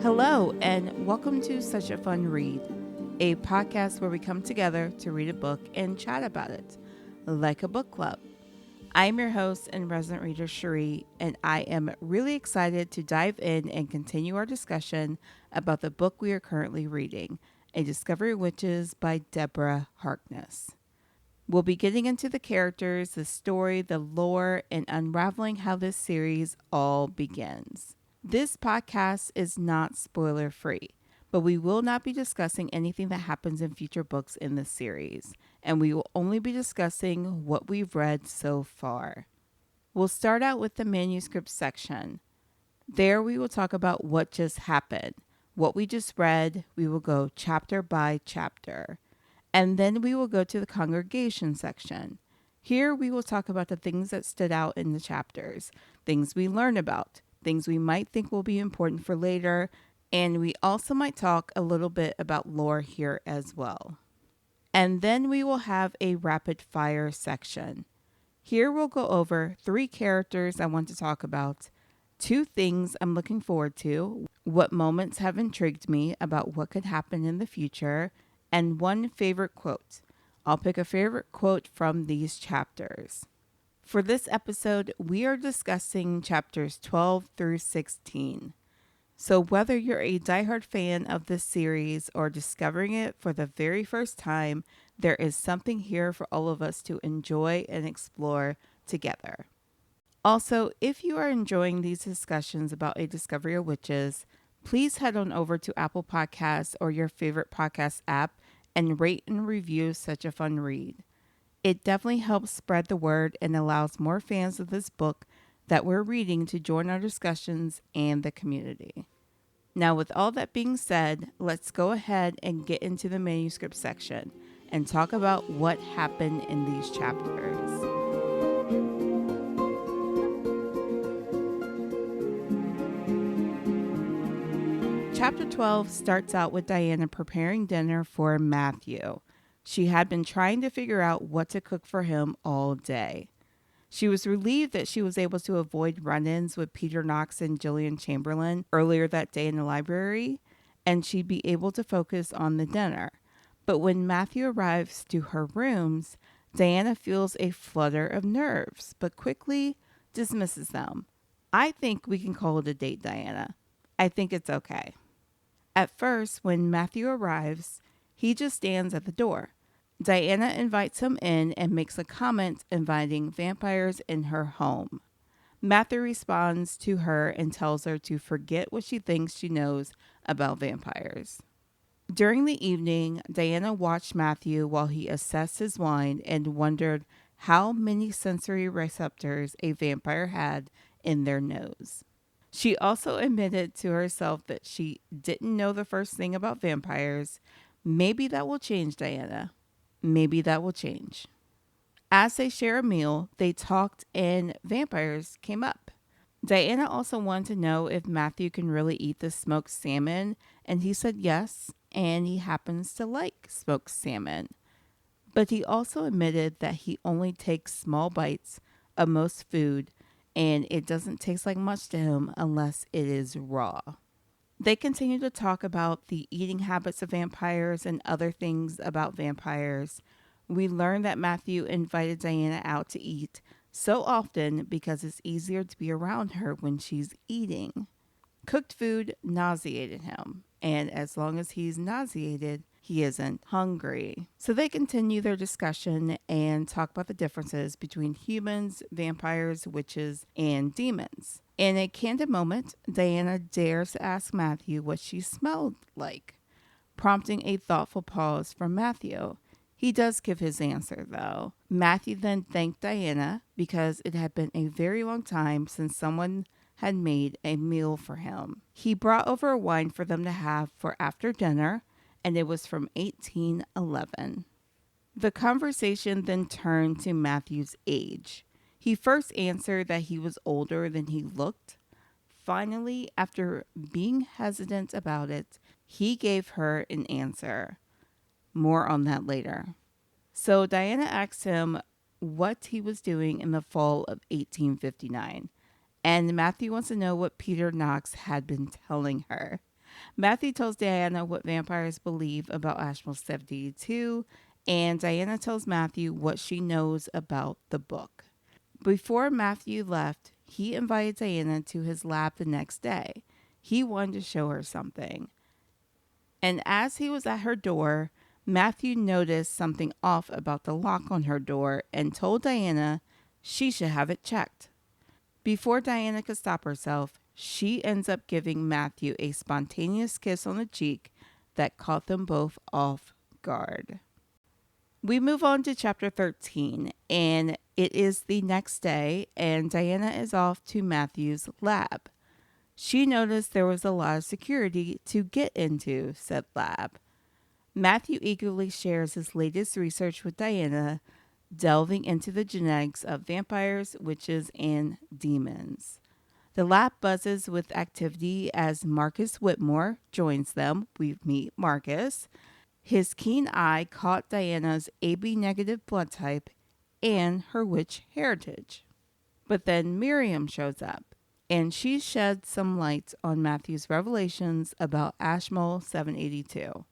Hello, and welcome to Such a Fun Read, a podcast where we come together to read a book and chat about it, like a book club. I'm your host and resident reader, Cherie, and I am really excited to dive in and continue our discussion about the book we are currently reading, A Discovery of Witches by Deborah Harkness. We'll be getting into the characters, the story, the lore, and unraveling how this series all begins. This podcast is not spoiler free, but we will not be discussing anything that happens in future books in this series, and we will only be discussing what we've read so far. We'll start out with the manuscript section. There we will talk about what just happened. What we just read, we will go chapter by chapter. And then we will go to the congregation section. Here we will talk about the things that stood out in the chapters, things we learn about, things we might think will be important for later, and we also might talk a little bit about lore here as well. And then we will have a rapid fire section. Here we'll go over 3 characters I want to talk about, 2 things I'm looking forward to, what moments have intrigued me about what could happen in the future, and 1 favorite quote. I'll pick a favorite quote from these chapters. For this episode, we are discussing chapters 12 through 16. So whether you're a diehard fan of this series or discovering it for the very first time, there is something here for all of us to enjoy and explore together. Also, if you are enjoying these discussions about A Discovery of Witches, please head on over to Apple Podcasts or your favorite podcast app and rate and review Such a Fun Read. It definitely helps spread the word and allows more fans of this book that we're reading to join our discussions and the community. Now, with all that being said, let's go ahead and get into the manuscript section and talk about what happened in these chapters. Chapter 12 starts out with Diana preparing dinner for Matthew. She had been trying to figure out what to cook for him all day. She was relieved that she was able to avoid run-ins with Peter Knox and Gillian Chamberlain earlier that day in the library, and she'd be able to focus on the dinner. But when Matthew arrives to her rooms, Diana feels a flutter of nerves, but quickly dismisses them. I think we can call it a date, Diana. I think it's okay. At first, when Matthew arrives, he just stands at the door. Diana invites him in and makes a comment inviting vampires in her home. Matthew responds to her and tells her to forget what she thinks she knows about vampires. During the evening, Diana watched Matthew while he assessed his wine and wondered how many sensory receptors a vampire had in their nose. She also admitted to herself that she didn't know the first thing about vampires. Maybe that will change, Diana. Maybe that will change. As they share a meal, they talked and vampires came up. Diana also wanted to know if Matthew can really eat the smoked salmon, and he said yes, and he happens to like smoked salmon. But he also admitted that he only takes small bites of most food, and it doesn't taste like much to him unless it is raw. They continue to talk about the eating habits of vampires and other things about vampires. We learn that Matthew invited Diana out to eat so often because it's easier to be around her when she's eating. Cooked food nauseated him, and as long as he's nauseated, he isn't hungry. So they continue their discussion and talk about the differences between humans, vampires, witches, and demons. In a candid moment, Diana dares to ask Matthew what she smelled like, prompting a thoughtful pause from Matthew. He does give his answer, though. Matthew then thanked Diana because it had been a very long time since someone had made a meal for him. He brought over a wine for them to have for after dinner, and it was from 1811. The conversation then turned to Matthew's age. He first answered that he was older than he looked. Finally, after being hesitant about it, he gave her an answer. More on that later. So Diana asked him what he was doing in the fall of 1859. And Matthew wants to know what Peter Knox had been telling her. Matthew tells Diana what vampires believe about Ashmole 72, and Diana tells Matthew what she knows about the book. Before Matthew left, he invited Diana to his lab the next day. He wanted to show her something. And as he was at her door, Matthew noticed something off about the lock on her door and told Diana she should have it checked. Before Diana could stop herself, she ends up giving Matthew a spontaneous kiss on the cheek that caught them both off guard. We move on to chapter 13, and it is the next day, and Diana is off to Matthew's lab. She noticed there was a lot of security to get into said lab. Matthew eagerly shares his latest research with Diana, delving into the genetics of vampires, witches, and demons. The lab buzzes with activity as Marcus Whitmore joins them. We meet Marcus. His keen eye caught Diana's AB negative blood type and her witch heritage. But then Miriam shows up, and she sheds some light on Matthew's revelations about Ashmole 782.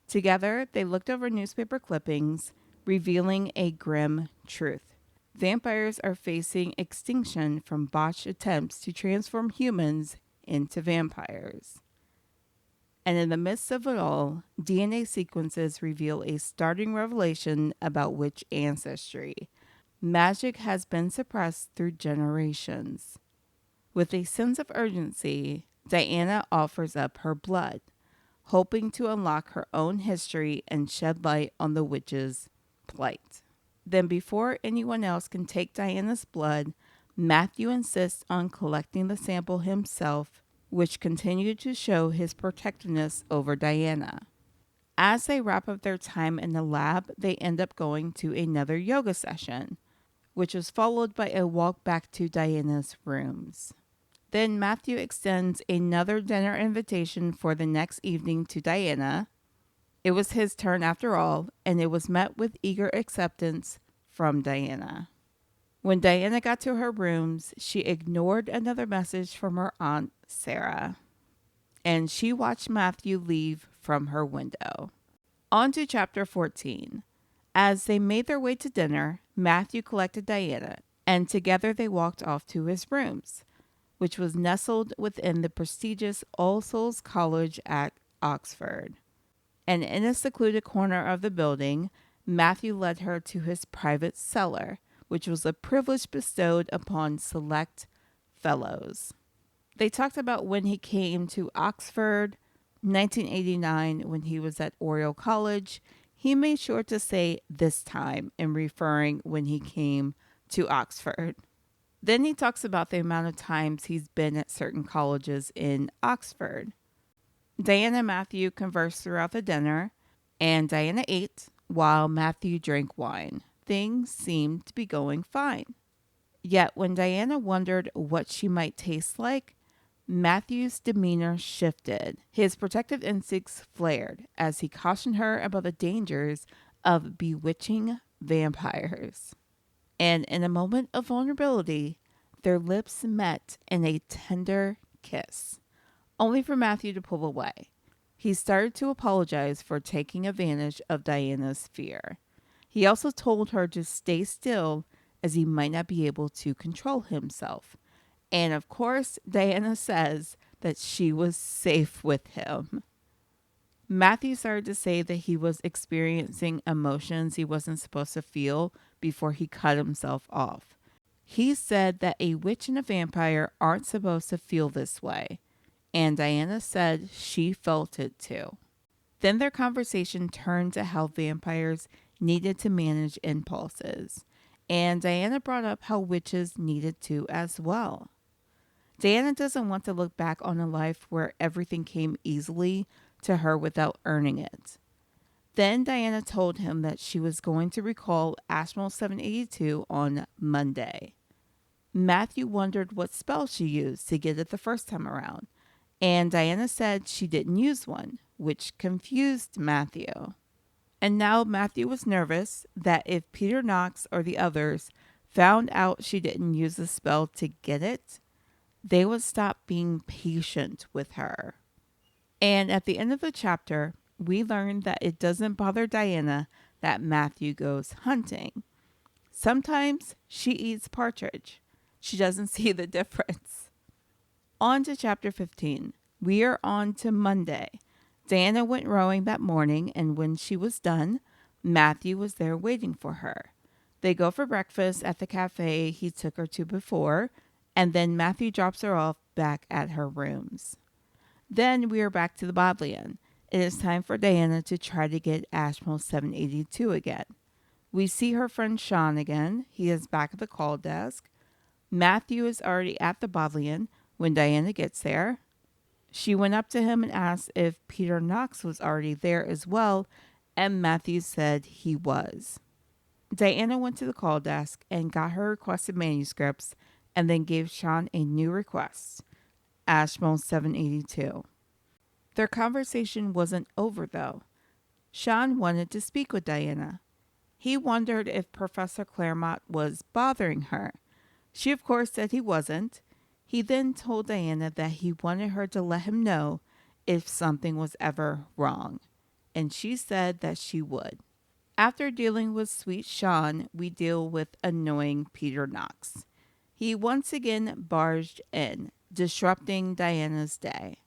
Together, they looked over newspaper clippings, revealing a grim truth. Vampires are facing extinction from botched attempts to transform humans into vampires. And in the midst of it all, DNA sequences reveal a startling revelation about witch ancestry. Magic has been suppressed through generations. With a sense of urgency, Diana offers up her blood, hoping to unlock her own history and shed light on the witch's plight. Then, before anyone else can take Diana's blood, Matthew insists on collecting the sample himself, which continued to show his protectiveness over Diana. As they wrap up their time in the lab, they end up going to another yoga session, which was followed by a walk back to Diana's rooms. Then Matthew extends another dinner invitation for the next evening to Diana. It was his turn after all, and it was met with eager acceptance from Diana. When Diana got to her rooms, she ignored another message from her aunt, Sarah, and she watched Matthew leave from her window. On to chapter 14. As they made their way to dinner, Matthew collected Diana, and together they walked off to his rooms, which was nestled within the prestigious All Souls College at Oxford. And in a secluded corner of the building, Matthew led her to his private cellar, which was a privilege bestowed upon select fellows. They talked about when he came to Oxford, 1989, when he was at Oriel College. He made sure to say this time in referring when he came to Oxford. Then he talks about the amount of times he's been at certain colleges in Oxford. Diana and Matthew conversed throughout the dinner, and Diana ate while Matthew drank wine. Things seemed to be going fine. Yet when Diana wondered what she might taste like, Matthew's demeanor shifted. His protective instincts flared as he cautioned her about the dangers of bewitching vampires. And in a moment of vulnerability, their lips met in a tender kiss, only for Matthew to pull away. He started to apologize for taking advantage of Diana's fear. He also told her to stay still as he might not be able to control himself. And of course, Diana says that she was safe with him. Matthew started to say that he was experiencing emotions he wasn't supposed to feel before he cut himself off. He said that a witch and a vampire aren't supposed to feel this way, and Diana said she felt it too. Then their conversation turned to how vampires needed to manage impulses, and Diana brought up how witches needed to as well. Diana doesn't want to look back on a life where everything came easily to her without earning it. Then Diana told him that she was going to recall Ashmole 782 on Monday. Matthew wondered what spell she used to get it the first time around, and Diana said she didn't use one, which confused Matthew. And now Matthew was nervous that if Peter Knox or the others found out she didn't use the spell to get it, they would stop being patient with her. And at the end of the chapter, we learn that it doesn't bother Diana that Matthew goes hunting. Sometimes she eats partridge. She doesn't see the difference. On to chapter 15. We are on to Monday. Diana went rowing that morning, and when she was done, Matthew was there waiting for her. They go for breakfast at the cafe he took her to before, and then Matthew drops her off back at her rooms. Then we are back to the Bodleian. It is time for Diana to try to get Ashmole 782 again. We see her friend Sean again. He is back at the call desk. Matthew is already at the Bodleian when Diana gets there. She went up to him and asked if Peter Knox was already there as well, and Matthew said he was. Diana went to the call desk and got her requested manuscripts and then gave Sean a new request, Ashmole 782. Their conversation wasn't over, though. Sean wanted to speak with Diana. He wondered if Professor Claremont was bothering her. She, of course, said he wasn't. He then told Diana that he wanted her to let him know if something was ever wrong, and she said that she would. After dealing with sweet Sean, we deal with annoying Peter Knox. He once again barged in, disrupting Diana's day.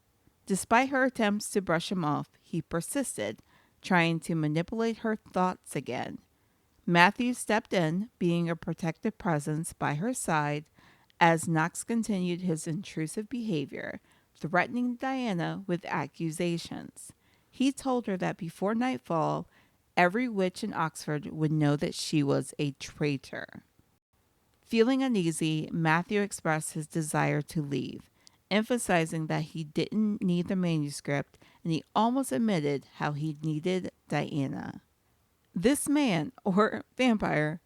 Despite her attempts to brush him off, he persisted, trying to manipulate her thoughts again. Matthew stepped in, being a protective presence by her side, as Knox continued his intrusive behavior, threatening Diana with accusations. He told her that before nightfall, every witch in Oxford would know that she was a traitor. Feeling uneasy, Matthew expressed his desire to leave, emphasizing that he didn't need the manuscript, and he almost admitted how he needed Diana. This man, or vampire,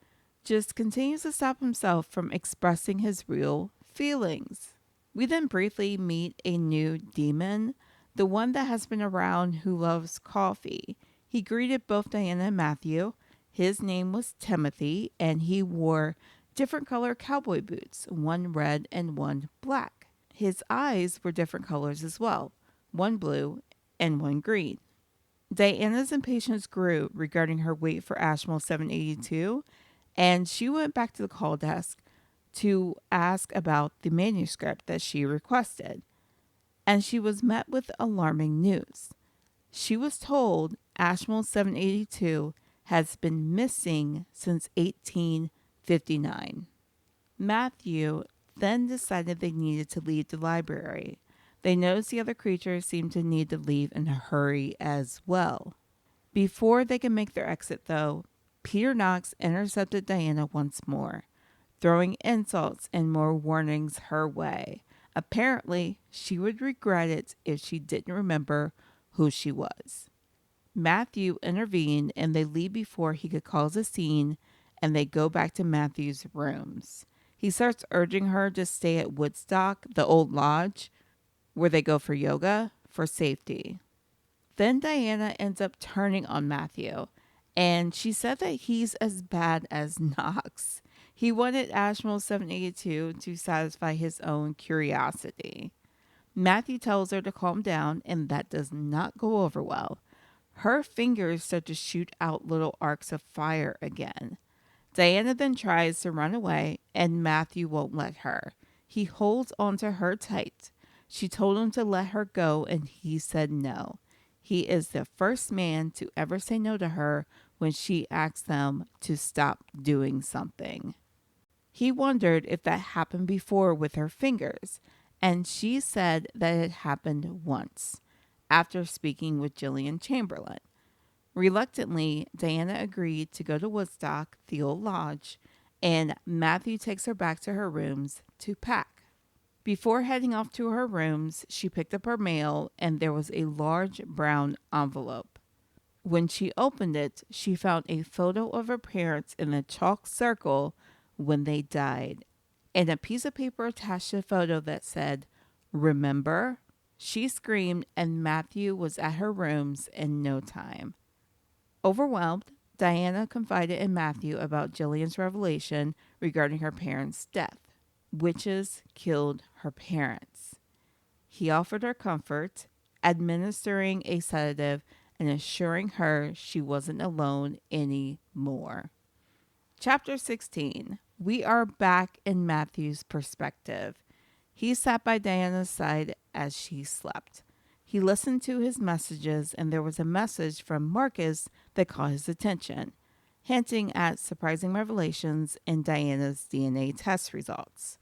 just continues to stop himself from expressing his real feelings. We then briefly meet a new demon, the one that has been around who loves coffee. He greeted both Diana and Matthew. His name was Timothy, and he wore different color cowboy boots, one red and one black. His eyes were different colors as well, one blue and one green. Diana's impatience grew regarding her wait for Ashmole 782, and she went back to the call desk to ask about the manuscript that she requested. And she was met with alarming news. She was told Ashmole 782 has been missing since 1859. Matthew then decided they needed to leave the library. They noticed the other creatures seemed to need to leave in a hurry as well. Before they could make their exit, though, Peter Knox intercepted Diana once more, throwing insults and more warnings her way. Apparently, she would regret it if she didn't remember who she was. Matthew intervened and they leave before he could cause a scene, and they go back to Matthew's rooms. He starts urging her to stay at Woodstock, the old lodge, where they go for yoga, for safety. Then Diana ends up turning on Matthew, and she said that he's as bad as Knox. He wanted Ashmole 782 to satisfy his own curiosity. Matthew tells her to calm down, and that does not go over well. Her fingers start to shoot out little arcs of fire again. Diana then tries to run away, and Matthew won't let her. He holds onto her tight. She told him to let her go, and he said no. He is the first man to ever say no to her when she asked them to stop doing something. He wondered if that happened before with her fingers, and she said that it happened once, after speaking with Gillian Chamberlain. Reluctantly, Diana agreed to go to Woodstock, the old lodge, and Matthew takes her back to her rooms to pack. Before heading off to her rooms, she picked up her mail, and there was a large brown envelope. When she opened it, she found a photo of her parents in a chalk circle when they died, and a piece of paper attached to the photo that said, "Remember?" She screamed, and Matthew was at her rooms in no time. Overwhelmed, Diana confided in Matthew about Gillian's revelation regarding her parents' death. Witches killed her parents. He offered her comfort, administering a sedative and assuring her she wasn't alone anymore. Chapter 16. We are back in Matthew's perspective. He sat by Diana's side as she slept. He listened to his messages, and there was a message from Marcus that caught his attention, hinting at surprising revelations in Diana's DNA test results.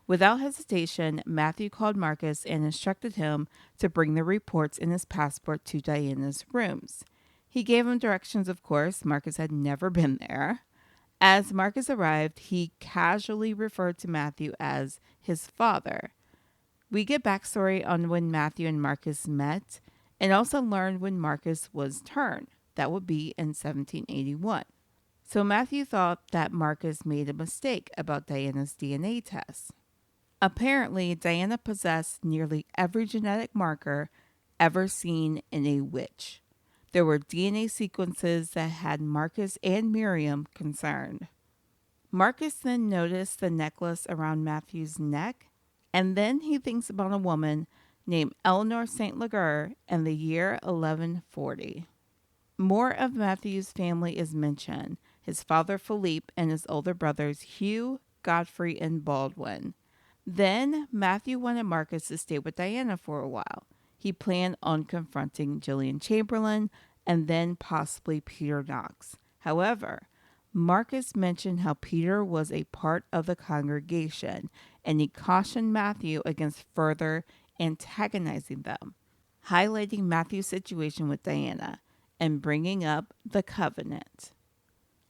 Without hesitation, Matthew called Marcus and instructed him to bring the reports in his passport to Diana's rooms. He gave him directions, of course. Marcus had never been there. As Marcus arrived, he casually referred to Matthew as his father. We get backstory on when Matthew and Marcus met and also learned when Marcus was turned. That would be in 1781. So Matthew thought that Marcus made a mistake about Diana's DNA test. Apparently, Diana possessed nearly every genetic marker ever seen in a witch. There were DNA sequences that had Marcus and Miriam concerned. Marcus then noticed the necklace around Matthew's neck, and then he thinks about a woman named Eleanor St. Leger in the year 1140. More of Matthew's family is mentioned, his father Philippe and his older brothers Hugh, Godfrey, and Baldwin. Then Matthew wanted Marcus to stay with Diana for a while. He planned on confronting Gillian Chamberlain and then possibly Peter Knox. However, Marcus mentioned how Peter was a part of the congregation, and he cautioned Matthew against further antagonizing them, highlighting Matthew's situation with Diana and bringing up the covenant.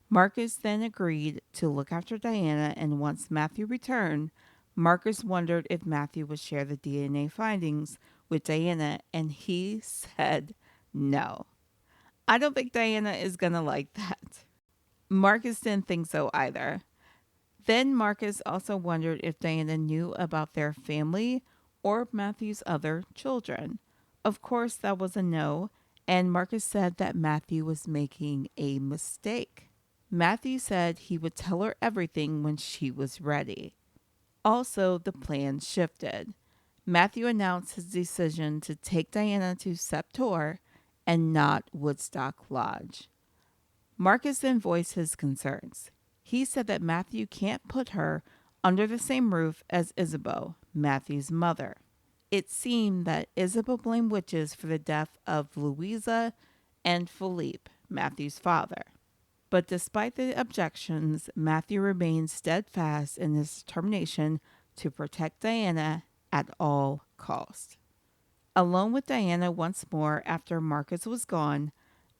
Marcus then agreed to look after Diana, and once Matthew returned, Marcus wondered if Matthew would share the DNA findings with Diana, and he said no. I don't think Diana is going to like that. Marcus didn't think so either. Then Marcus also wondered if Diana knew about their family or Matthew's other children. Of course, that was a no, and Marcus said that Matthew was making a mistake. Matthew said he would tell her everything when she was ready. Also, the plan shifted. Matthew announced his decision to take Diana to Septor and not Woodstock Lodge. Marcus then voiced his concerns. He said that Matthew can't put her under the same roof as Isabeau, Matthew's mother. It seemed that Isabeau blamed witches for the death of Louisa and Philippe, Matthew's father. But despite the objections, Matthew remained steadfast in his determination to protect Diana at all costs. Alone with Diana once more after Marcus was gone,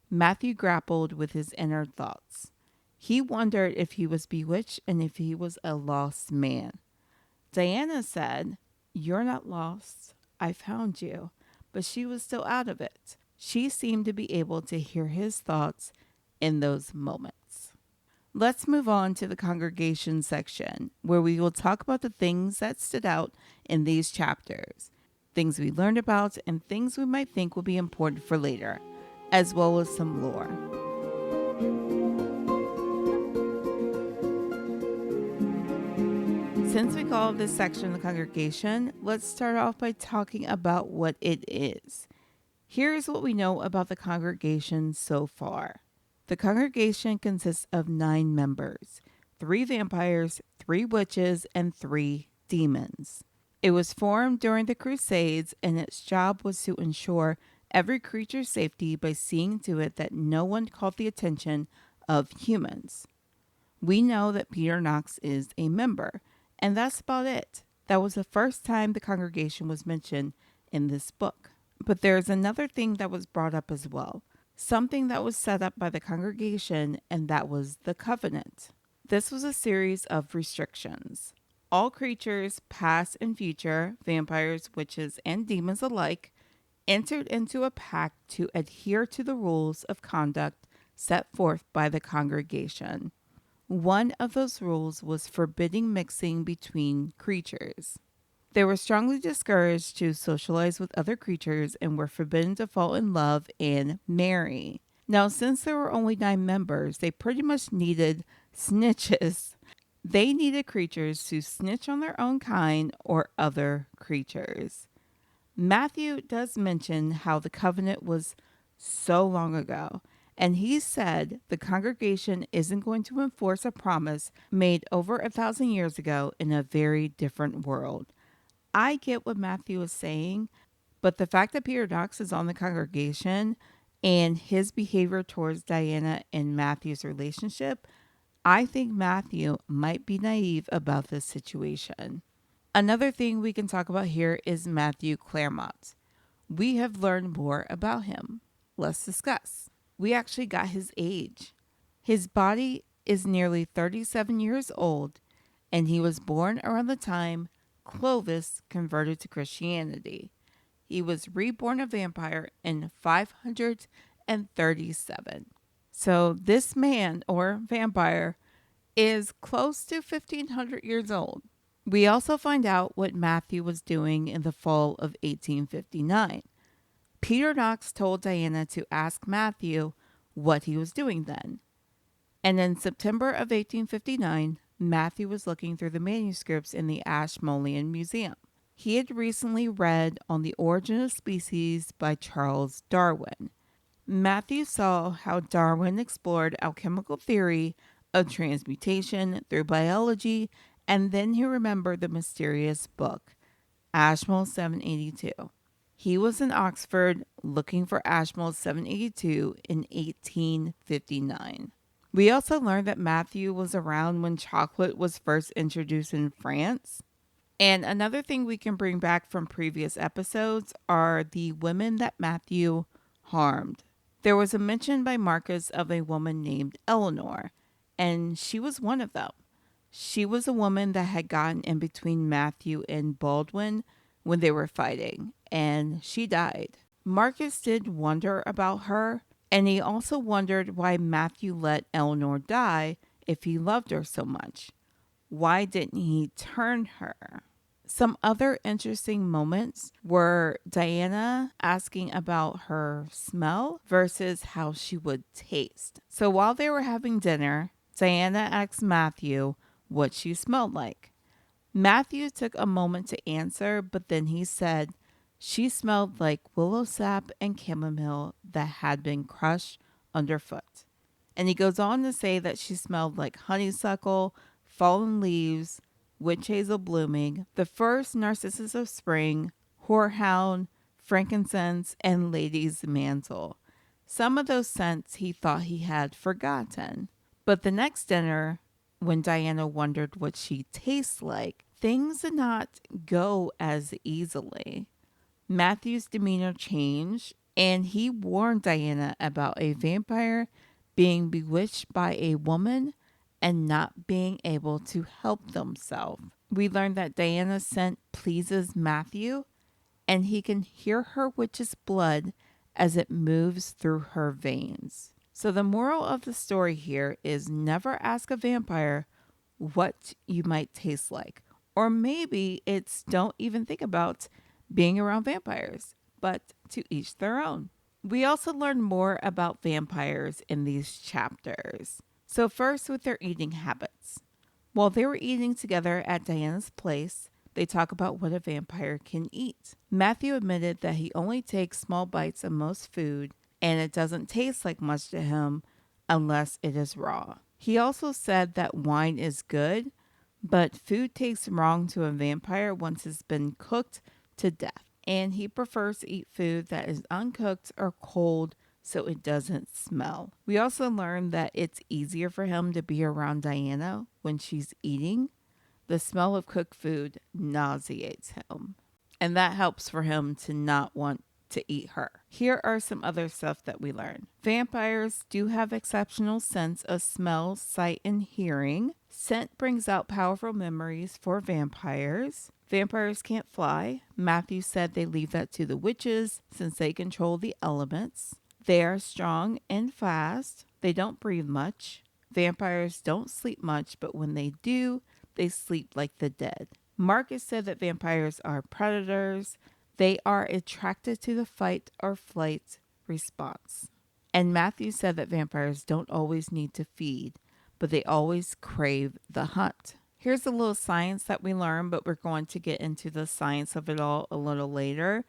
Matthew grappled with his inner thoughts. He wondered if he was bewitched and if he was a lost man. Diana said, "You're not lost. I found you." But she was still out of it. She seemed to be able to hear his thoughts in those moments. Let's move on to the congregation section, where we will talk about the things that stood out in these chapters, things we learned about, and things we might think will be important for later, as well as some lore. Since we call this section the congregation, let's start off by talking about what it is. Here's what we know about the congregation so far. The congregation consists of 9 members, 3 vampires, 3 witches, and 3 demons. It was formed during the Crusades, and its job was to ensure every creature's safety by seeing to it that no one caught the attention of humans. We know that Peter Knox is a member, and that's about it. That was the first time the congregation was mentioned in this book. But there's another thing that was brought up as well. Something that was set up by the congregation, and that was the covenant. This was a series of restrictions. All creatures, past and future, vampires, witches, and demons alike, entered into a pact to adhere to the rules of conduct set forth by the congregation. One of those rules was forbidding mixing between creatures. They were strongly discouraged to socialize with other creatures and were forbidden to fall in love and marry. Now, since there were only 9 members, they pretty much needed snitches. They needed creatures to snitch on their own kind or other creatures. Matthew does mention how the covenant was so long ago, and he said the congregation isn't going to enforce a promise made over 1,000 years ago in a very different world. I get what Matthew is saying, but the fact that Peter Knox is on the congregation and his behavior towards Diana and Matthew's relationship, I think Matthew might be naive about this situation. Another thing we can talk about here is Matthew Claremont. We have learned more about him. Let's discuss. We actually got his age. His body is nearly 37 years old, and he was born around the time Clovis converted to Christianity. He was reborn a vampire in 537. So this man, or vampire, is close to 1,500 years old. We also find out what Matthew was doing in the fall of 1859. Peter Knox told Diana to ask Matthew what he was doing then. And in September of 1859, Matthew was looking through the manuscripts in the Ashmolean Museum. He had recently read On the Origin of Species by Charles Darwin. Matthew saw how Darwin explored alchemical theory of transmutation through biology, and then he remembered the mysterious book, Ashmole 782. He was in Oxford looking for Ashmole 782 in 1859. We also learned that Matthew was around when chocolate was first introduced in France. And another thing we can bring back from previous episodes are the women that Matthew harmed. There was a mention by Marcus of a woman named Eleanor, and she was one of them. She was a woman that had gotten in between Matthew and Baldwin when they were fighting, and she died. Marcus did wonder about her, and he also wondered why Matthew let Eleanor die if he loved her so much. Why didn't he turn her? Some other interesting moments were Diana asking about her smell versus how she would taste. So while they were having dinner, Diana asked Matthew what she smelled like. Matthew took a moment to answer, but then he said she smelled like willow sap and chamomile that had been crushed underfoot. And he goes on to say that she smelled like honeysuckle, fallen leaves, witch hazel blooming, the first narcissus of spring, horehound, frankincense, and lady's mantle. Some of those scents he thought he had forgotten. But the next dinner, when Diana wondered what she tastes like, things did not go as easily. Matthew's demeanor changed, and he warned Diana about a vampire being bewitched by a woman and not being able to help themselves. We learned that Diana's scent pleases Matthew, and he can hear her witch's blood as it moves through her veins. So the moral of the story here is never ask a vampire what you might taste like. Or maybe it's don't even think about being around vampires, but to each their own. We also learn more about vampires in these chapters. So first with their eating habits. While they were eating together at Diana's place, they talk about what a vampire can eat. Matthew admitted that he only takes small bites of most food and it doesn't taste like much to him unless it is raw. He also said that wine is good, but food tastes wrong to a vampire once it's been cooked to death. And he prefers to eat food that is uncooked or cold so it doesn't smell. We also learned that it's easier for him to be around Diana when she's eating. The smell of cooked food nauseates him, and that helps for him to not want to eat her. Here are some other stuff that we learned. Vampires do have exceptional sense of smell, sight, and hearing. Scent brings out powerful memories for vampires. Vampires can't fly. Matthew said they leave that to the witches since they control the elements. They are strong and fast. They don't breathe much. Vampires don't sleep much, but when they do, they sleep like the dead. Marcus said that vampires are predators. They are attracted to the fight or flight response. And Matthew said that vampires don't always need to feed, but they always crave the hunt. Here's a little science that we learned, but we're going to get into the science of it all a little later.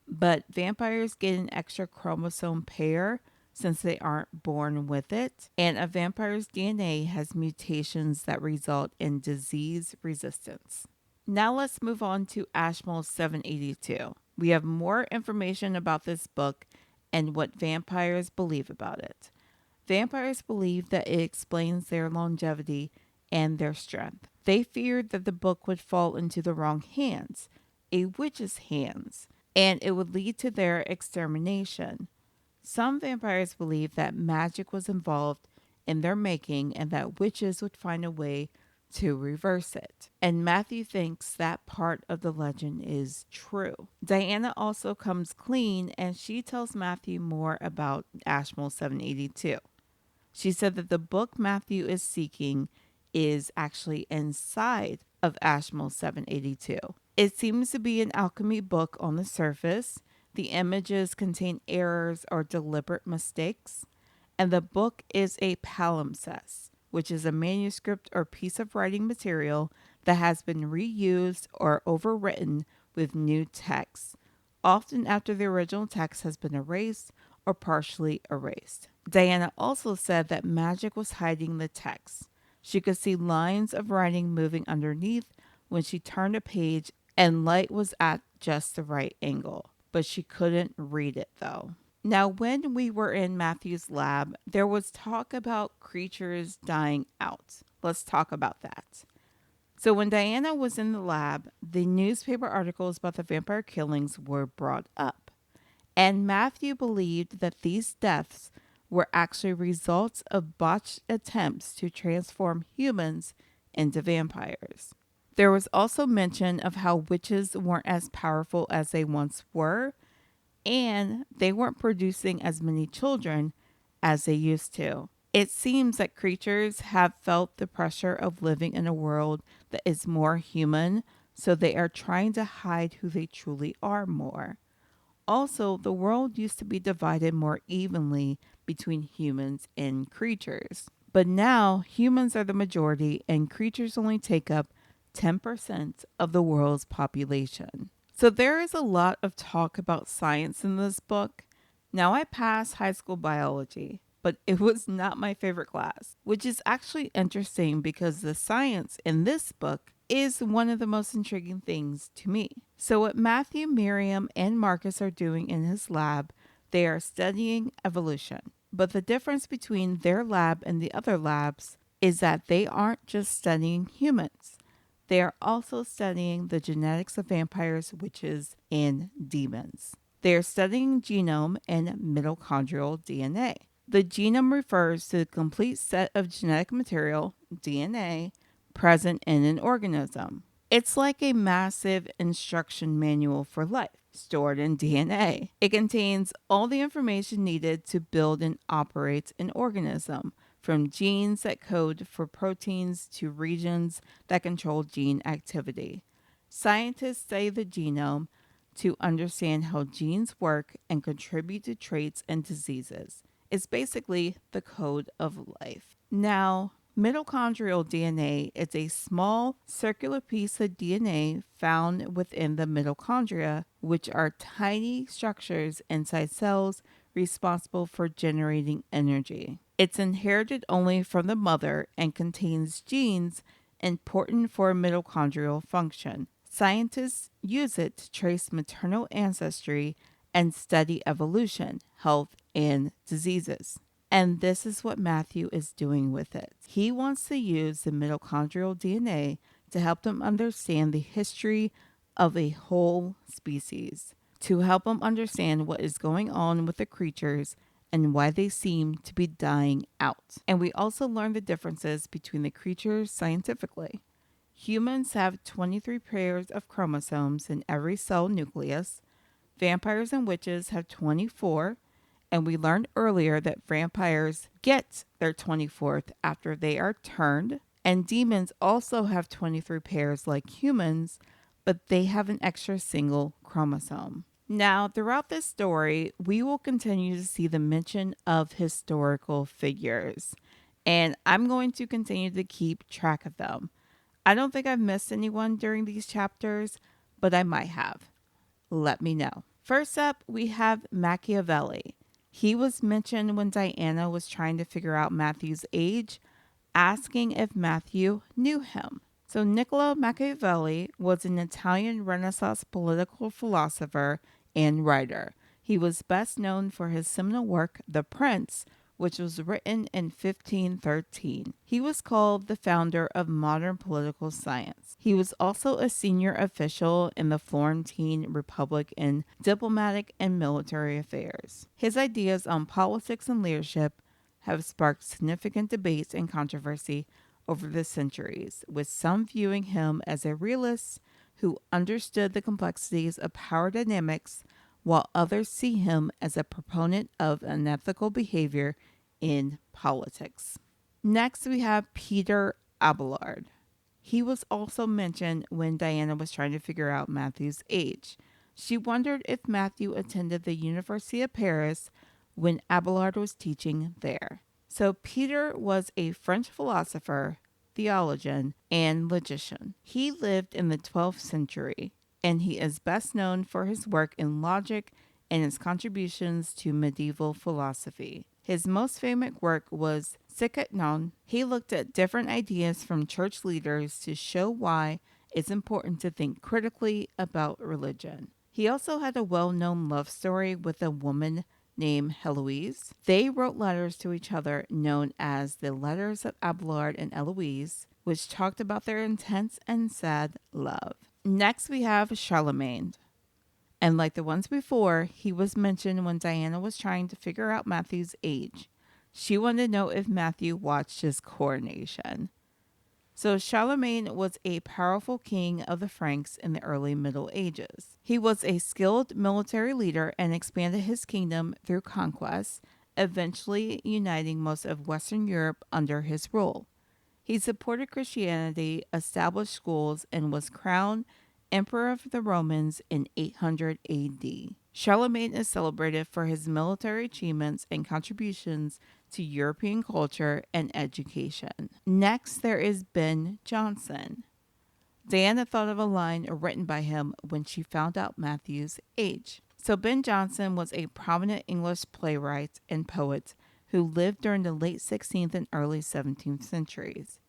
But vampires get an extra chromosome pair since they aren't born with it. And a vampire's DNA has mutations that result in disease resistance. Now let's move on to Ashmole 782. We have more information about this book and what vampires believe about it. Vampires believe that it explains their longevity and their strength. They feared that the book would fall into the wrong hands, a witch's hands, and it would lead to their extermination. Some vampires believe that magic was involved in their making and that witches would find a way to reverse it. And Matthew thinks that part of the legend is true. Diana also comes clean and she tells Matthew more about Ashmole 782. She said that the book Matthew is seeking is actually inside of Ashmole 782. It seems to be an alchemy book on the surface. The images contain errors or deliberate mistakes, and the book is a palimpsest, which is a manuscript or piece of writing material that has been reused or overwritten with new text, often after the original text has been erased or partially erased. Diana also said that magic was hiding the text. She could see lines of writing moving underneath when she turned a page and light was at just the right angle, but she couldn't read it though. Now, when we were in Matthew's lab, there was talk about creatures dying out. Let's talk about that. So when Diana was in the lab, the newspaper articles about the vampire killings were brought up. And Matthew believed that these deaths were actually results of botched attempts to transform humans into vampires. There was also mention of how witches weren't as powerful as they once were, and they weren't producing as many children as they used to. It seems that creatures have felt the pressure of living in a world that is more human, so they are trying to hide who they truly are more. Also, the world used to be divided more evenly between humans and creatures. But now, humans are the majority and creatures only take up 10% of the world's population. So there is a lot of talk about science in this book. Now, I passed high school biology, but it was not my favorite class, which is actually interesting because the science in this book is one of the most intriguing things to me. So what Matthew, Miriam, and Marcus are doing in his lab, they are studying evolution. But the difference between their lab and the other labs is that they aren't just studying humans. They are also studying the genetics of vampires, witches, and demons. They are studying genome and mitochondrial DNA. The genome refers to the complete set of genetic material, DNA, present in an organism. It's like a massive instruction manual for life stored in DNA. It contains all the information needed to build and operate an organism, from genes that code for proteins to regions that control gene activity. Scientists study the genome to understand how genes work and contribute to traits and diseases. It's basically the code of life. Now, mitochondrial DNA is a small circular piece of DNA found within the mitochondria, which are tiny structures inside cells responsible for generating energy. It's inherited only from the mother and contains genes important for mitochondrial function. Scientists use it to trace maternal ancestry and study evolution, health, and diseases. And this is what Matthew is doing with it. He wants to use the mitochondrial DNA to help them understand the history of a whole species, to help them understand what is going on with the creatures and why they seem to be dying out. And we also learn the differences between the creatures scientifically. Humans have 23 pairs of chromosomes in every cell nucleus. Vampires and witches have 24. And we learned earlier that vampires get their 24th after they are turned. And demons also have 23 pairs like humans, but they have an extra single chromosome. Now, throughout this story, we will continue to see the mention of historical figures. And I'm going to continue to keep track of them. I don't think I've missed anyone during these chapters, but I might have. Let me know. First up, we have Machiavelli. He was mentioned when Diana was trying to figure out Matthew's age, asking if Matthew knew him. So, Niccolo Machiavelli was an Italian Renaissance political philosopher and writer. He was best known for his seminal work, The Prince, which was written in 1513. He was called the founder of modern political science. He was also a senior official in the Florentine Republic in diplomatic and military affairs. His ideas on politics and leadership have sparked significant debates and controversy over the centuries, with some viewing him as a realist who understood the complexities of power dynamics, while others see him as a proponent of unethical behavior in politics. Next, we have Peter Abelard. He was also mentioned when Diana was trying to figure out Matthew's age. She wondered if Matthew attended the University of Paris when Abelard was teaching there. So Peter was a French philosopher, theologian, and logician. He lived in the 12th century, and he is best known for his work in logic and his contributions to medieval philosophy. His most famous work was Sic et Non. He looked at different ideas from church leaders to show why it's important to think critically about religion. He also had a well-known love story with a woman named Heloise. They wrote letters to each other known as the Letters of Abelard and Heloise, which talked about their intense and sad love. Next, we have Charlemagne. And like the ones before, he was mentioned when Diana was trying to figure out Matthew's age. She wanted to know if Matthew watched his coronation. So Charlemagne was a powerful king of the Franks in the early Middle Ages. He was a skilled military leader and expanded his kingdom through conquest, eventually uniting most of Western Europe under his rule. He supported Christianity, established schools, and was crowned Emperor of the Romans in 800 AD. Charlemagne is celebrated for his military achievements and contributions to European culture and education. Next, there is Ben Jonson. Diana thought of a line written by him when she found out Matthew's age. So Ben Jonson was a prominent English playwright and poet who lived during the late 16th and early 17th centuries.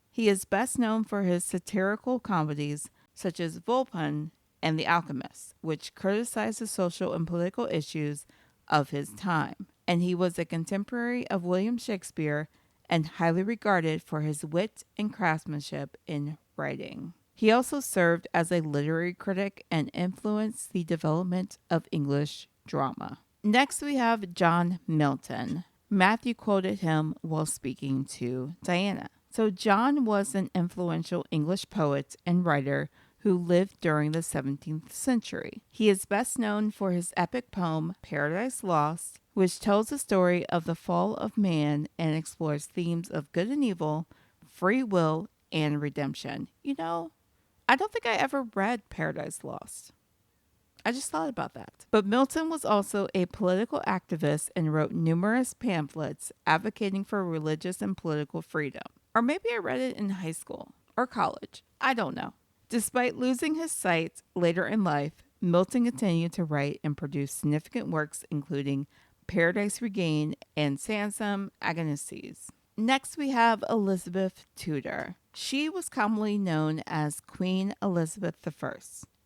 He is best known for his satirical comedies such as Volpone and The Alchemist, which criticized the social and political issues of his time. And he was a contemporary of William Shakespeare and highly regarded for his wit and craftsmanship in writing. He also served as a literary critic and influenced the development of English drama. Next, we have John Milton. Matthew quoted him while speaking to Diana. So John was an influential English poet and writer who lived during the 17th century. He is best known for his epic poem Paradise Lost, which tells the story of the fall of man and explores themes of good and evil, free will, and redemption. You know, I don't think I ever read Paradise Lost. I just thought about that. But Milton was also a political activist and wrote numerous pamphlets advocating for religious and political freedom. Or maybe I read it in high school or college. I don't know. Despite losing his sight later in life, Milton continued to write and produce significant works including Paradise Regained and Sansom Agonistes. Next, we have Elizabeth Tudor. She was commonly known as Queen Elizabeth I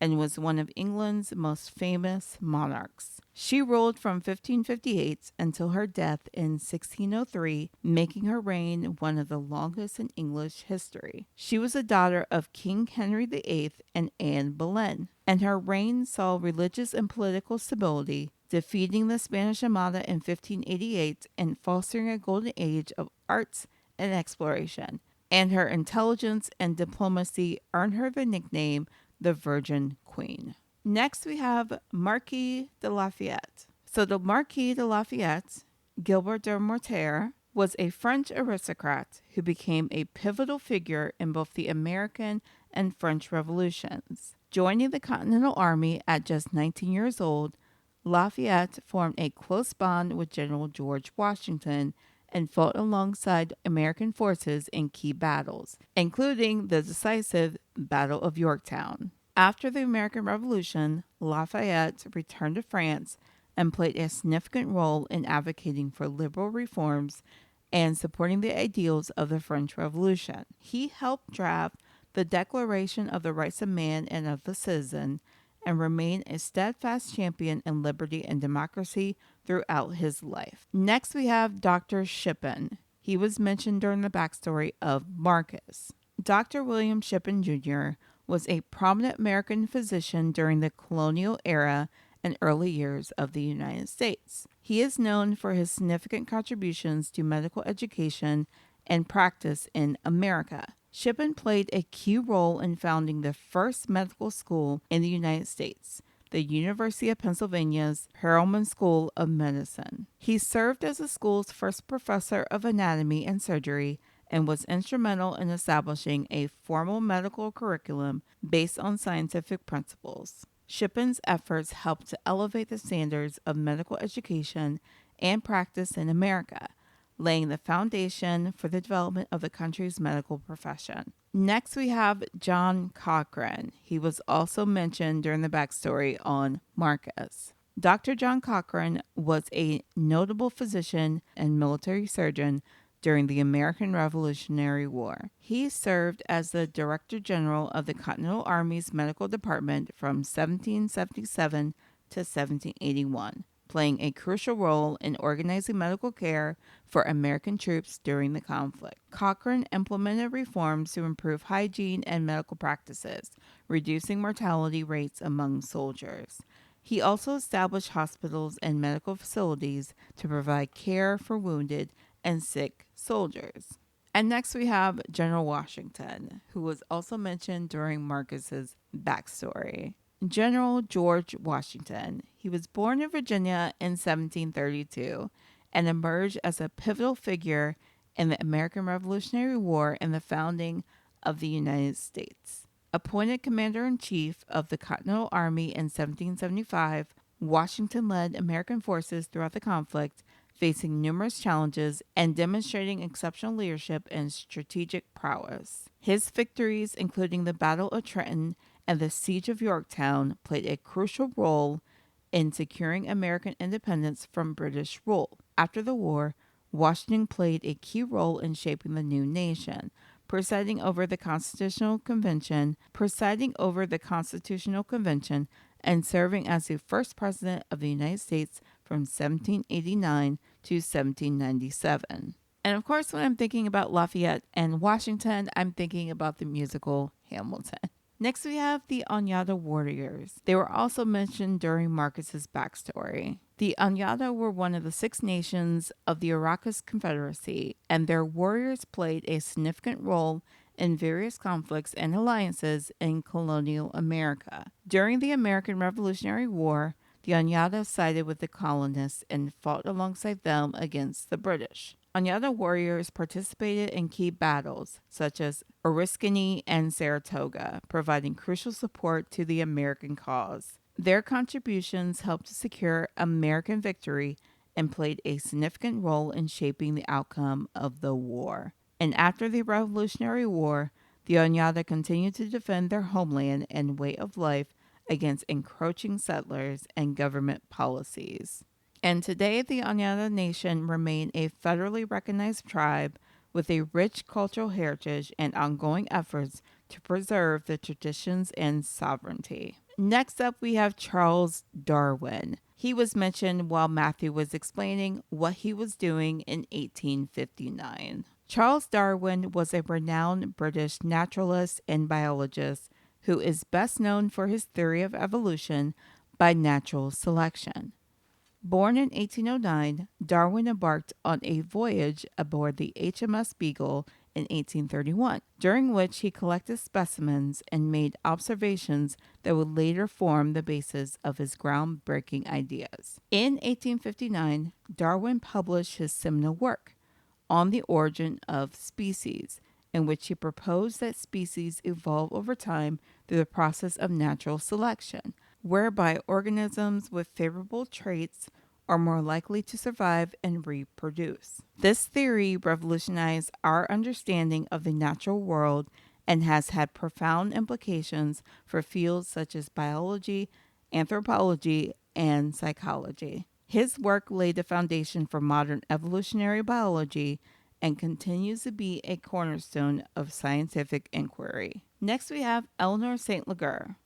and was one of England's most famous monarchs. She ruled from 1558 until her death in 1603, making her reign one of the longest in English history. She was a daughter of King Henry VIII and Anne Boleyn, and her reign saw religious and political stability, defeating the Spanish Armada in 1588 and fostering a golden age of arts and exploration. And her intelligence and diplomacy earned her the nickname the Virgin Queen. Next, we have Marquis de Lafayette. So the Marquis de Lafayette, Gilbert de Mortier, was a French aristocrat who became a pivotal figure in both the American and French revolutions. Joining the Continental Army at just 19 years old, Lafayette formed a close bond with General George Washington and fought alongside American forces in key battles, including the decisive Battle of Yorktown. After the American Revolution, Lafayette returned to France and played a significant role in advocating for liberal reforms and supporting the ideals of the French Revolution. He helped draft the Declaration of the Rights of Man and of the Citizen and remained a steadfast champion in liberty and democracy throughout his life. Next, we have Dr. Shippen. He was mentioned during the backstory of Marcus. Dr. William Shippen Jr. was a prominent American physician during the colonial era and early years of the United States. He is known for his significant contributions to medical education and practice in America. Shippen played a key role in founding the first medical school in the United States, the University of Pennsylvania's Perelman School of Medicine. He served as the school's first professor of anatomy and surgery and was instrumental in establishing a formal medical curriculum based on scientific principles. Shippen's efforts helped to elevate the standards of medical education and practice in America, laying the foundation for the development of the country's medical profession. Next, we have John Cochrane. He was also mentioned during the backstory on Marcus. Dr. John Cochrane was a notable physician and military surgeon during the American Revolutionary War. He served as the Director General of the Continental Army's Medical Department from 1777 to 1781, playing a crucial role in organizing medical care for American troops during the conflict. Cochrane implemented reforms to improve hygiene and medical practices, reducing mortality rates among soldiers. He also established hospitals and medical facilities to provide care for wounded and sick soldiers. And next we have General Washington, who was also mentioned during Marcus's backstory. General George Washington. He was born in Virginia in 1732 and emerged as a pivotal figure in the American Revolutionary War and the founding of the United States. Appointed Commander-in-Chief of the Continental Army in 1775, Washington led American forces throughout the conflict, facing numerous challenges and demonstrating exceptional leadership and strategic prowess. His victories, including the Battle of Trenton and the Siege of Yorktown, played a crucial role in securing American independence from British rule. After the war, Washington played a key role in shaping the new nation, presiding over the Constitutional Convention, and serving as the first president of the United States from 1789 to 1797. And of course, when I'm thinking about Lafayette and Washington, I'm thinking about the musical Hamilton. Next, we have the Oneida Warriors. They were also mentioned during Marcus's backstory. The Oneida were one of the 6 nations of the Iroquois Confederacy, and their warriors played a significant role in various conflicts and alliances in colonial America. During the American Revolutionary War, the Oneida sided with the colonists and fought alongside them against the British. Oneida warriors participated in key battles, such as Oriskany and Saratoga, providing crucial support to the American cause. Their contributions helped to secure American victory and played a significant role in shaping the outcome of the war. And after the Revolutionary War, the Oneida continued to defend their homeland and way of life against encroaching settlers and government policies. And today, the Oneida Nation remain a federally recognized tribe with a rich cultural heritage and ongoing efforts to preserve the traditions and sovereignty. Next up, we have Charles Darwin. He was mentioned while Matthew was explaining what he was doing in 1859. Charles Darwin was a renowned British naturalist and biologist who is best known for his theory of evolution by natural selection. Born in 1809, Darwin embarked on a voyage aboard the HMS Beagle in 1831, during which he collected specimens and made observations that would later form the basis of his groundbreaking ideas. In 1859, Darwin published his seminal work, On the Origin of Species, in which he proposed that species evolve over time through the process of natural selection, whereby organisms with favorable traits are more likely to survive and reproduce. This theory revolutionized our understanding of the natural world and has had profound implications for fields such as biology, anthropology, and psychology. His work laid the foundation for modern evolutionary biology and continues to be a cornerstone of scientific inquiry. Next, we have Eleanor St. Leger.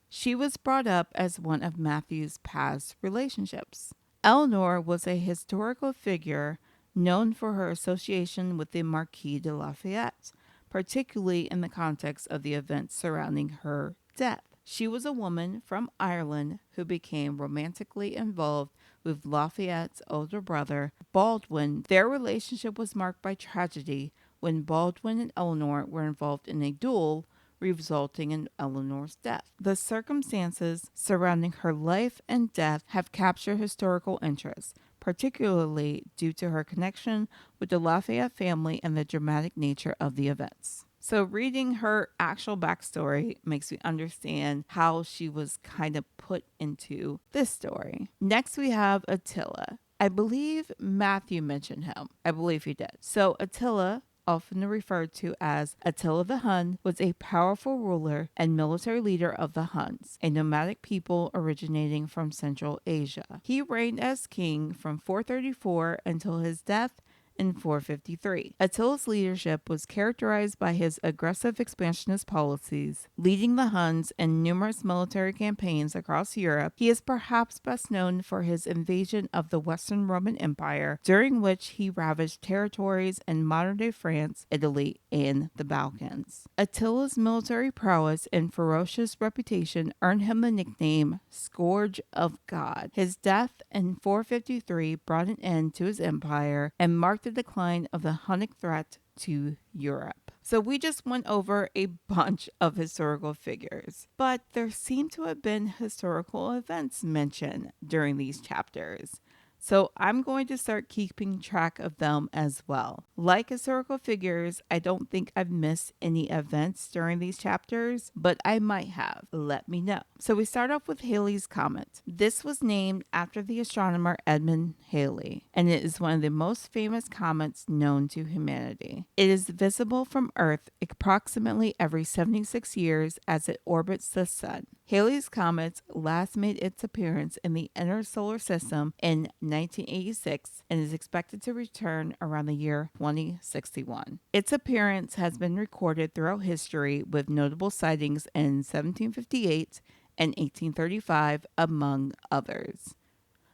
She was brought up as one of Matthew's past relationships. Eleanor was a historical figure known for her association with the Marquis de Lafayette, particularly in the context of the events surrounding her death. She was a woman from Ireland who became romantically involved with Lafayette's older brother, Baldwin. Their relationship was marked by tragedy when Baldwin and Eleanor were involved in a duel, resulting in Eleanor's death. The circumstances surrounding her life and death have captured historical interest, particularly due to her connection with the Lafayette family and the dramatic nature of the events. So reading her actual backstory makes me understand how she was kind of put into this story. Next, we have Attila. I believe Matthew mentioned him. I believe he did. So Attila, often referred to as Attila the Hun, was a powerful ruler and military leader of the Huns, a nomadic people originating from Central Asia. He reigned as king from 434 until his death in 453. Attila's leadership was characterized by his aggressive expansionist policies, leading the Huns in numerous military campaigns across Europe. He is perhaps best known for his invasion of the Western Roman Empire, during which he ravaged territories in modern-day France, Italy, and the Balkans. Attila's military prowess and ferocious reputation earned him the nickname Scourge of God. His death in 453 brought an end to his empire and marked the decline of the Hunnic threat to Europe. So we just went over a bunch of historical figures, but there seem to have been historical events mentioned during these chapters. So I'm going to start keeping track of them as well. Like historical figures, I don't think I've missed any events during these chapters, but I might have. Let me know. So we start off with Halley's Comet. This was named after the astronomer Edmund Halley, and it is one of the most famous comets known to humanity. It is visible from Earth approximately every 76 years as it orbits the sun. Halley's Comet last made its appearance in the inner solar system in 1986 and is expected to return around the year 2061. Its appearance has been recorded throughout history with notable sightings in 1758 and 1835, among others.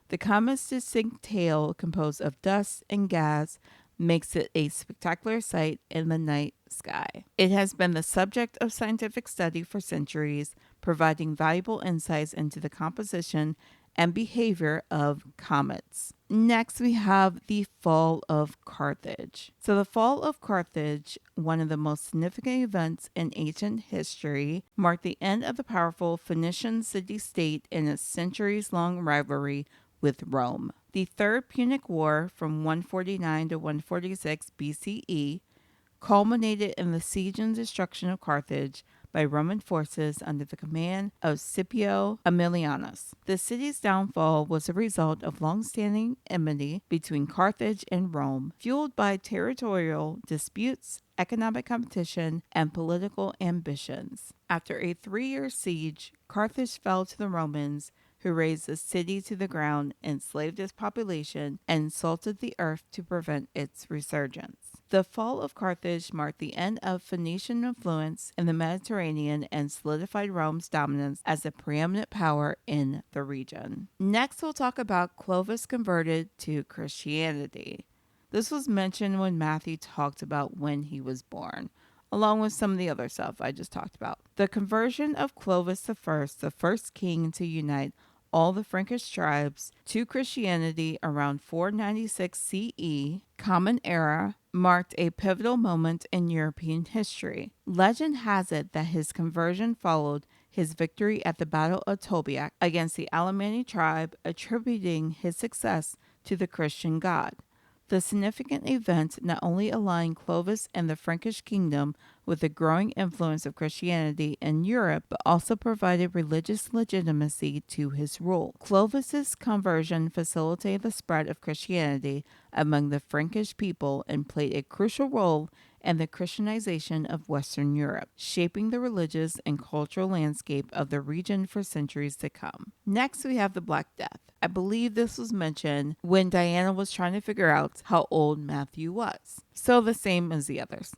The comet's distinct tail, composed of dust and gas, makes it a spectacular sight in the night sky. It has been the subject of scientific study for centuries, providing valuable insights into the composition and behavior of comets. Next, we have the fall of Carthage. So the fall of Carthage, one of the most significant events in ancient history, marked the end of the powerful Phoenician city-state in a centuries-long rivalry with Rome. The Third Punic War from 149 to 146 BCE culminated in the siege and destruction of Carthage by Roman forces under the command of Scipio Aemilianus. The city's downfall was a result of long-standing enmity between Carthage and Rome, fueled by territorial disputes, economic competition, and political ambitions. After a 3-year siege, Carthage fell to the Romans, who razed the city to the ground, enslaved its population, and salted the earth to prevent its resurgence. The fall of Carthage marked the end of Phoenician influence in the Mediterranean and solidified Rome's dominance as the preeminent power in the region. Next, we'll talk about Clovis converted to Christianity. This was mentioned when Matthew talked about when he was born, along with some of the other stuff I just talked about. The conversion of Clovis I, the first king to unite all the Frankish tribes to Christianity around 496 CE, Common Era, marked a pivotal moment in European history. Legend has it that his conversion followed his victory at the Battle of Tobiak against the Alemanni tribe, attributing his success to the Christian God. The significant event not only aligned Clovis and the Frankish kingdom with the growing influence of Christianity in Europe, but also provided religious legitimacy to his rule. Clovis's conversion facilitated the spread of Christianity among the Frankish people and played a crucial role in the Christianization of Western Europe, shaping the religious and cultural landscape of the region for centuries to come. Next, we have the Black Death. I believe this was mentioned when Diana was trying to figure out how old Matthew was. So the same as the others.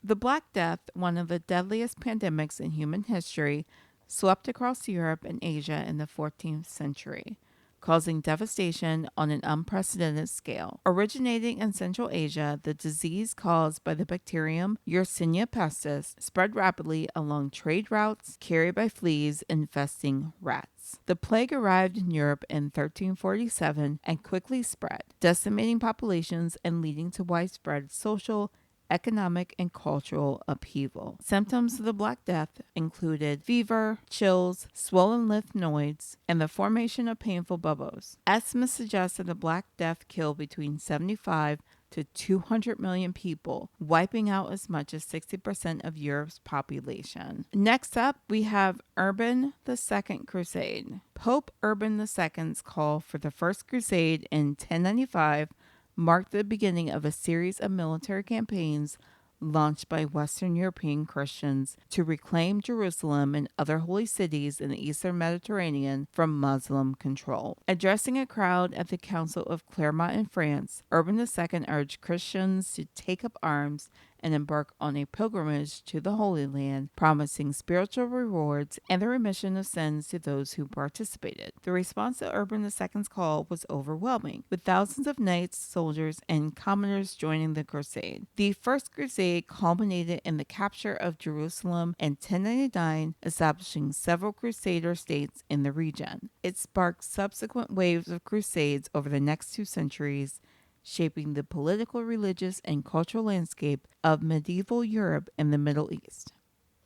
The Black Death, one of the deadliest pandemics in human history, swept across Europe and Asia in the 14th century, causing devastation on an unprecedented scale. Originating in Central Asia, the disease caused by the bacterium Yersinia pestis spread rapidly along trade routes carried by fleas infesting rats. The plague arrived in Europe in 1347 and quickly spread, decimating populations and leading to widespread social, economic, and cultural upheaval. Symptoms of the Black Death included fever, chills, swollen lymph nodes, and the formation of painful bubbles. Estimates suggest that the Black Death killed between 75 to 200 million people, wiping out as much as 60% of Europe's population. Next up, we have Urban II Crusade. Pope Urban II's call for the First Crusade in 1095 marked the beginning of a series of military campaigns launched by Western European Christians to reclaim Jerusalem and other holy cities in the Eastern Mediterranean from Muslim control. Addressing a crowd at the Council of Clermont in France, Urban II urged Christians to take up arms and embark on a pilgrimage to the Holy Land, promising spiritual rewards and the remission of sins to those who participated. The response to Urban II's call was overwhelming, with thousands of knights, soldiers, and commoners joining the crusade. The First Crusade culminated in the capture of Jerusalem in 1099, establishing several crusader states in the region. It sparked subsequent waves of crusades over the next 2 centuries, shaping the political, religious, and cultural landscape of medieval Europe and the Middle East.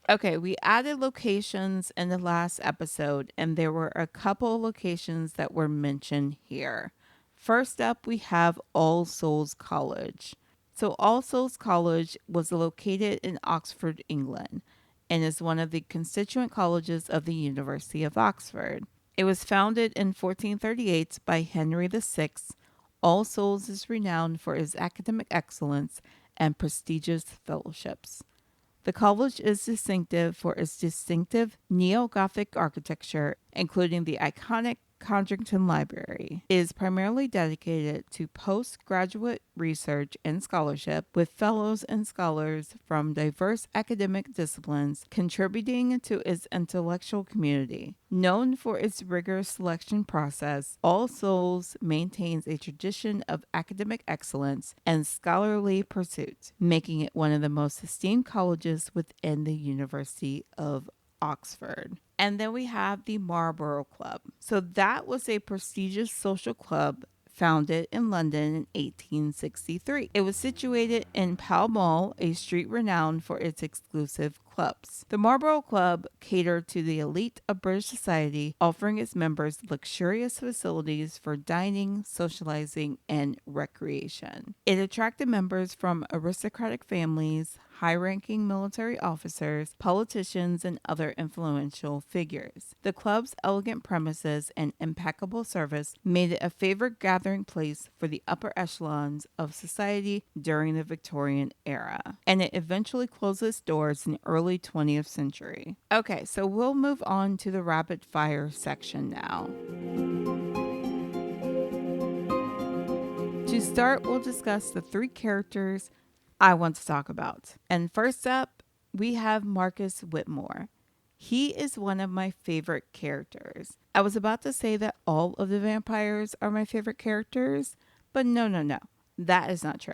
Okay, we added locations in the last episode, and there were a couple locations that were mentioned here. First up, we have All Souls College. So All Souls College was located in Oxford, England, and is one of the constituent colleges of the University of Oxford. It was founded in 1438 by Henry VI. All Souls is renowned for its academic excellence and prestigious fellowships. The college is distinctive for its distinctive neo-Gothic architecture, including the iconic Codrington Library. It is primarily dedicated to postgraduate research and scholarship, with fellows and scholars from diverse academic disciplines contributing to its intellectual community. Known for its rigorous selection process, All Souls maintains a tradition of academic excellence and scholarly pursuit, making it one of the most esteemed colleges within the University of Oxford. And then we have the Marlborough Club. So that was a prestigious social club founded in London in 1863. It was situated in Pall Mall, a street renowned for its exclusive clubs. The Marlborough Club catered to the elite of British society, offering its members luxurious facilities for dining, socializing, and recreation. It attracted members from aristocratic families, high-ranking military officers, politicians, and other influential figures. The club's elegant premises and impeccable service made it a favorite gathering place for the upper echelons of society during the Victorian era, and it eventually closed its doors in the early 20th century. Okay, so we'll move on to the rapid fire section now. To start, we'll discuss the 3 characters I want to talk about. And first up, we have Marcus Whitmore. He is one of my favorite characters. I was about to say that all of the vampires are my favorite characters, but no. That is not true.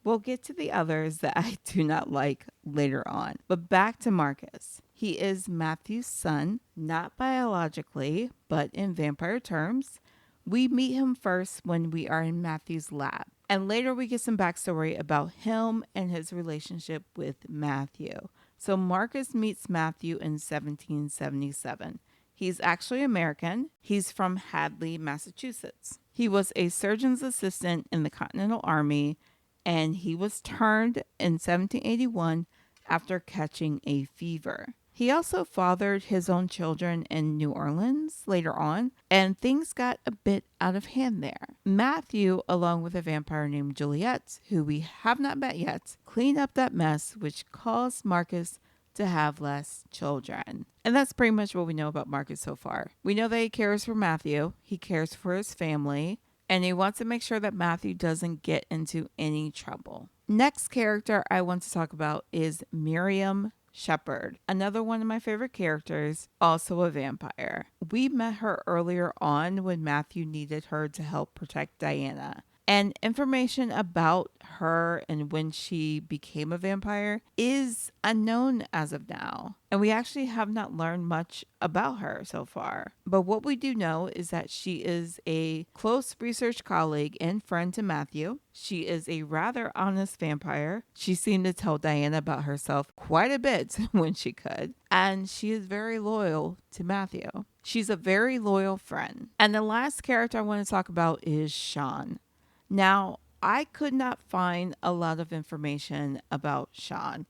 We'll get to the others that I do not like later on. But back to Marcus. He is Matthew's son, not biologically, but in vampire terms. We meet him first when we are in Matthew's lab. And later we get some backstory about him and his relationship with Matthew. So Marcus meets Matthew in 1777. He's actually American. He's from Hadley, Massachusetts. He was a surgeon's assistant in the Continental Army, and he was turned in 1781 after catching a fever. He also fathered his own children in New Orleans later on, and things got a bit out of hand there. Matthew, along with a vampire named Juliet, who we have not met yet, cleaned up that mess, which caused Marcus to have less children. And that's pretty much what we know about Marcus so far. We know that he cares for Matthew, he cares for his family, and he wants to make sure that Matthew doesn't get into any trouble. Next character I want to talk about is Miriam Shepherd, another one of my favorite characters, also a vampire. We met her earlier on when Matthew needed her to help protect Diana. And information about her and when she became a vampire is unknown as of now. And we actually have not learned much about her so far. But what we do know is that she is a close research colleague and friend to Matthew. She is a rather honest vampire. She seemed to tell Diana about herself quite a bit when she could. And she is very loyal to Matthew. She's a very loyal friend. And the last character I want to talk about is Sean. Now, I could not find a lot of information about Sean.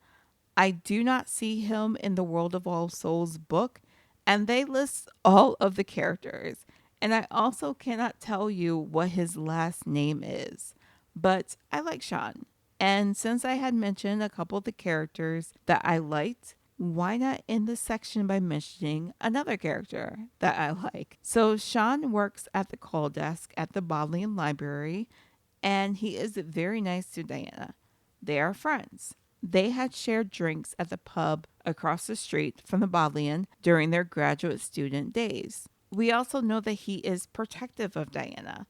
I do not see him in the World of All Souls book, and they list all of the characters. And I also cannot tell you what his last name is, but I like Sean. And since I had mentioned a couple of the characters that I liked, why not end this section by mentioning another character that I like? So Sean works at the call desk at the Bodleian Library, and he is very nice to Diana. They are friends. They had shared drinks at the pub across the street from the Bodleian during their graduate student days. We also know that he is protective of Diana,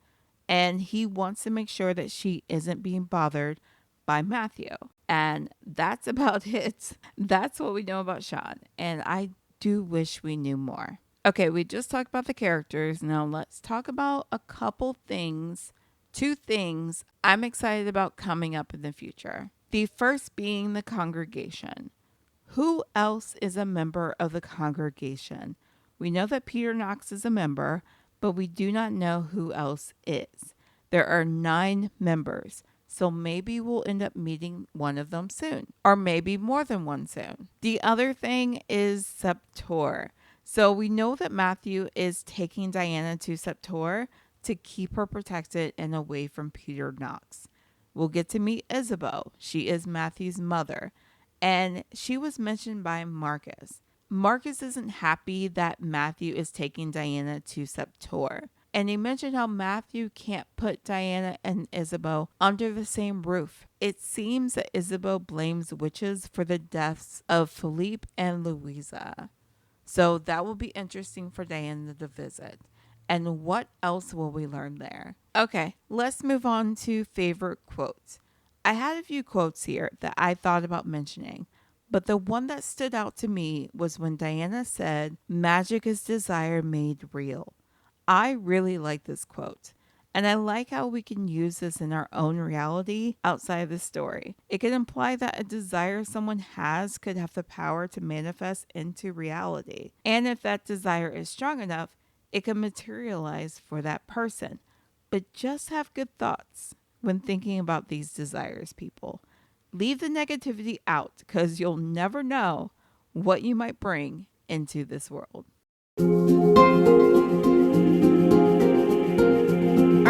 and he wants to make sure that she isn't being bothered by Matthew. And that's about it. That's what we know about Sean, and I do wish we knew more. Okay, we just talked about the characters. Now let's talk about a couple things. Two things I'm excited about coming up in the future. The first being the congregation. Who else is a member of the congregation? We know that Peter Knox is a member, but we do not know who else is. There are 9 members, so maybe we'll end up meeting one of them soon, or maybe more than one soon. The other thing is Septor. So we know that Matthew is taking Diana to Septor to keep her protected and away from Peter Knox. We'll get to meet Isabeau. She is Matthew's mother, and she was mentioned by Marcus. Marcus isn't happy that Matthew is taking Diana to Septor, and he mentioned how Matthew can't put Diana and Isabeau under the same roof. It seems that Isabeau blames witches for the deaths of Philippe and Louisa. So that will be interesting for Diana to visit. And what else will we learn there? Okay, let's move on to favorite quotes. I had a few quotes here that I thought about mentioning, but the one that stood out to me was when Diana said, "Magic is desire made real." I really like this quote, and I like how we can use this in our own reality outside of the story. It could imply that a desire someone has could have the power to manifest into reality. And if that desire is strong enough, it can materialize for that person. But just have good thoughts when thinking about these desires, people. Leave the negativity out, because you'll never know what you might bring into this world. All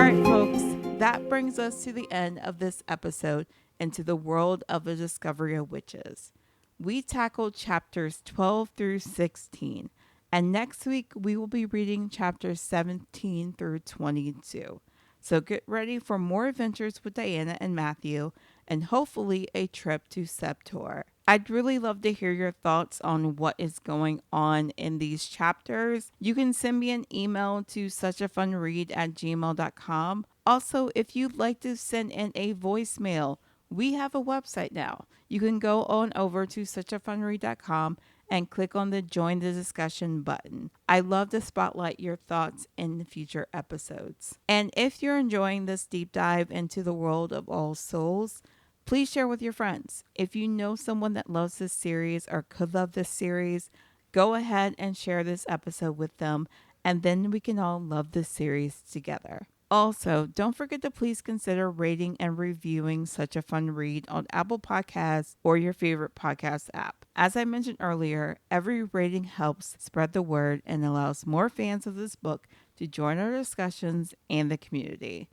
right, folks, that brings us to the end of this episode into the world of the discovery of witches. We tackled chapters 12 through 16. And next week, we will be reading chapters 17 through 22. So get ready for more adventures with Diana and Matthew, and hopefully a trip to Septor. I'd really love to hear your thoughts on what is going on in these chapters. You can send me an email to suchafunread@gmail.com. Also, if you'd like to send in a voicemail, we have a website now. You can go on over to suchafunread.com and click on the Join the Discussion button. I love to spotlight your thoughts in the future episodes. And if you're enjoying this deep dive into the world of All Souls, please share with your friends. If you know someone that loves this series or could love this series, go ahead and share this episode with them, and then we can all love this series together. Also, don't forget to please consider rating and reviewing Such a Fun Read on Apple Podcasts or your favorite podcast app. As I mentioned earlier, every rating helps spread the word and allows more fans of this book to join our discussions and the community.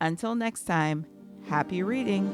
Until next time, happy reading!